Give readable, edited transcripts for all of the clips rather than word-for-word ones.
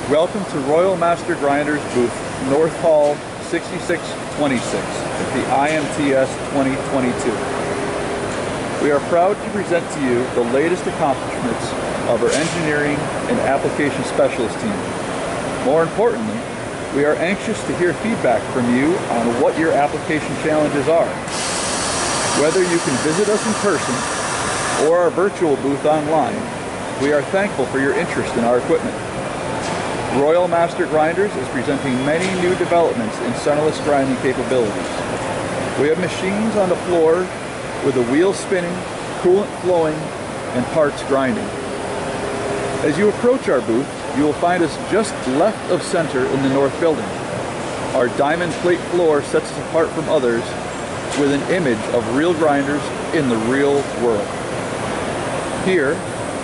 Welcome to Royal Master Grinders booth, North Hall 6626 at the IMTS 2022. We are proud to present to you the latest accomplishments of our engineering and application specialist team. More importantly, we are anxious to hear feedback from you on what your application challenges are. Whether you can visit us in person or our virtual booth online, we are thankful for your interest in our equipment. Royal Master Grinders is presenting many new developments in centerless grinding capabilities. We have machines on the floor with the wheel spinning, coolant flowing, and parts grinding. As you approach our booth, you will find us just left of center in the north building. Our diamond plate floor sets us apart from others with an image of real grinders in the real world. Here,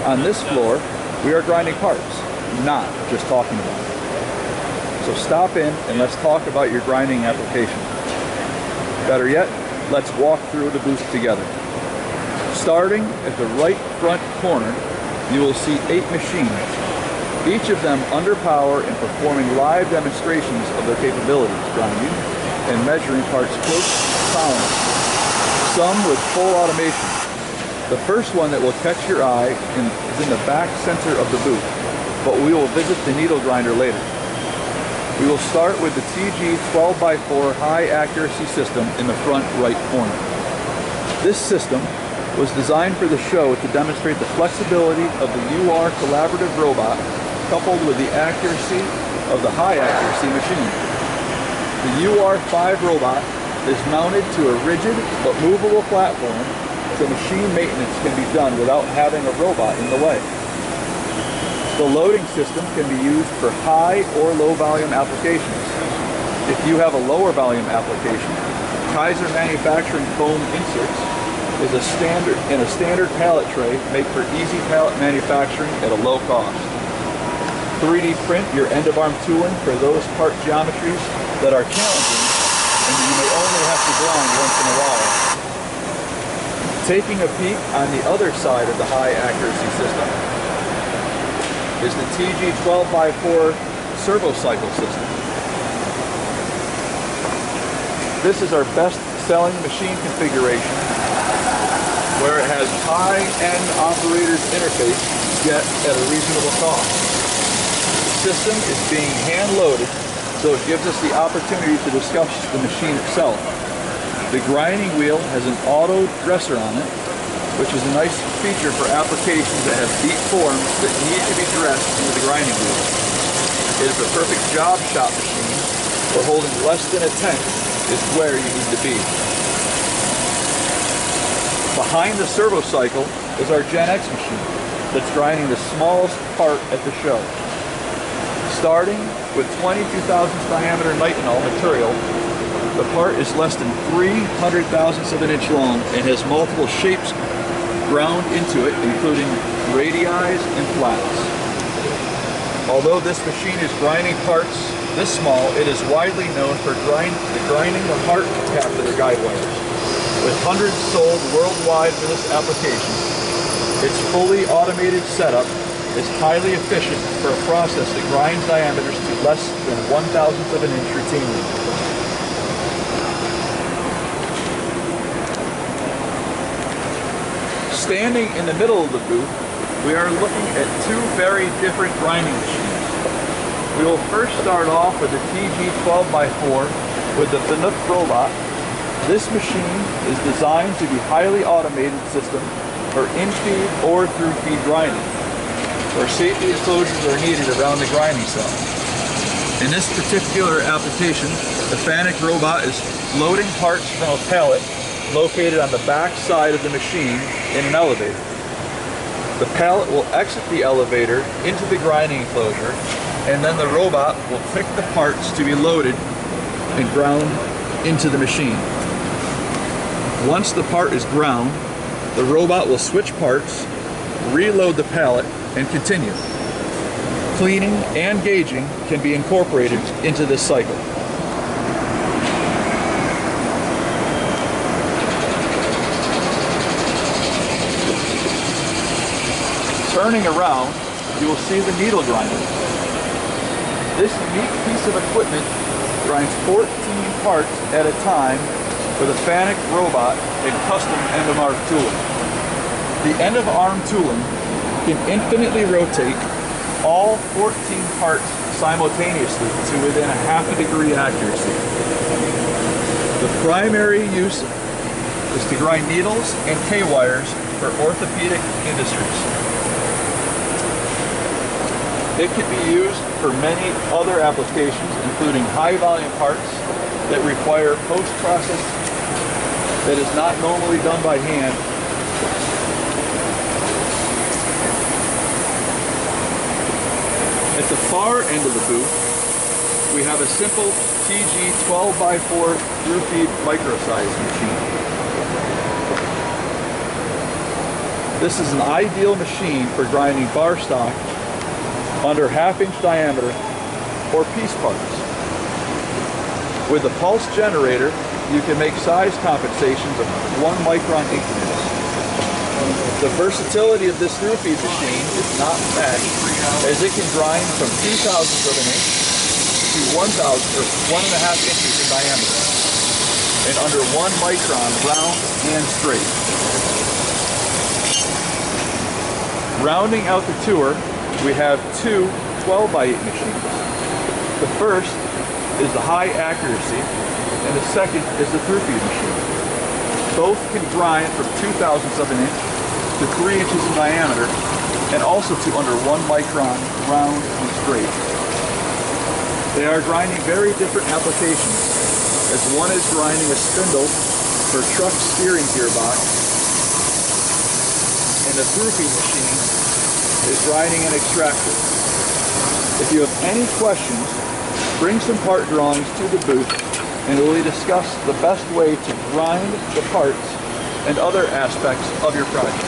on this floor, we are grinding parts, not just talking about it. So stop in and let's talk about your grinding application. Better yet, let's walk through the booth together. Starting at the right front corner, you will see 8 machines, each of them under power and performing live demonstrations of their capabilities, grinding and measuring parts close to tolerance, some with full automation. The first one that will catch your eye is in the back center of the booth, but we will visit the needle grinder later. We will start with the TG 12x4 high accuracy system in the front right corner. This system was designed for the show to demonstrate the flexibility of the UR collaborative robot coupled with the accuracy of the high accuracy machine. The UR5 robot is mounted to a rigid but movable platform so machine maintenance can be done without having a robot in the way. The loading system can be used for high or low volume applications. If you have a lower volume application, Kaiser Manufacturing foam inserts is a standard pallet tray made for easy pallet manufacturing at a low cost. 3D print your end of arm tooling for those part geometries that are challenging and you may only have to grind once in a while. Taking a peek on the other side of the high accuracy system is the TG 12x4 servo cycle system. This is our best selling machine configuration where it has high-end operator's interface yet at a reasonable cost. The system is being hand-loaded, so it gives us the opportunity to discuss the machine itself. The grinding wheel has an auto dresser on it, which is a nice feature for applications that have deep forms that need to be dressed into the grinding wheel. It is a perfect job shop machine where holding less than a tenth is where you need to be. Behind the servo cycle is our Gen X machine that's grinding the smallest part at the show. Starting with 22 thousandths diameter nitinol material, the part is less than 300 thousandths of an inch long and has multiple shapes ground into it, including radii and flats. Although this machine is grinding parts this small, it is widely known for grinding the heart catheter guide wires. With hundreds sold worldwide for this application, its fully automated setup is highly efficient for a process that grinds diameters to less than 1/1000th of an inch routinely. Standing in the middle of the booth, we are looking at 2 very different grinding machines. We will first start off with the TG 12x4 with the Finook robot. This machine is designed to be highly automated system for in-feed or through-feed grinding, where safety enclosures are needed around the grinding cell. In this particular application, the Finook robot is loading parts from a pallet located on the back side of the machine in an elevator. The pallet will exit the elevator into the grinding enclosure, and then the robot will pick the parts to be loaded and ground into the machine. Once the part is ground, the robot will switch parts, reload the pallet, and continue. Cleaning and gauging can be incorporated into this cycle. Turning around, you will see the needle grinder. This unique piece of equipment grinds 14 parts at a time with a FANUC robot and custom end-of-arm tooling. The end-of-arm tooling can infinitely rotate all 14 parts simultaneously to within a half a degree accuracy. The primary use is to grind needles and K-wires for orthopedic industries. It can be used for many other applications, including high-volume parts that require post-process that is not normally done by hand. At the far end of the booth, we have a simple TG 12x4 through feed micro-size machine. This is an ideal machine for grinding bar stock under ½ inch diameter or piece parts. With the pulse generator, you can make size compensations of 1 micron increments. The versatility of this through feed machine is not matched, as it can grind from 0.02 of an inch to 1 1/2 inches in diameter, and under 1 micron round and straight. Rounding out the tour, we have two 12x8 machines. The first is the high accuracy, and the second is the through feed machine. Both can grind from 0.02 of an inch to 3 inches in diameter, and also to under 1 micron round and straight. They are grinding very different applications, as one is grinding a spindle for a truck steering gearbox, and the through feed machine is grinding an extractor. If you have any questions, bring some part drawings to the booth and we will discuss the best way to grind the parts and other aspects of your project.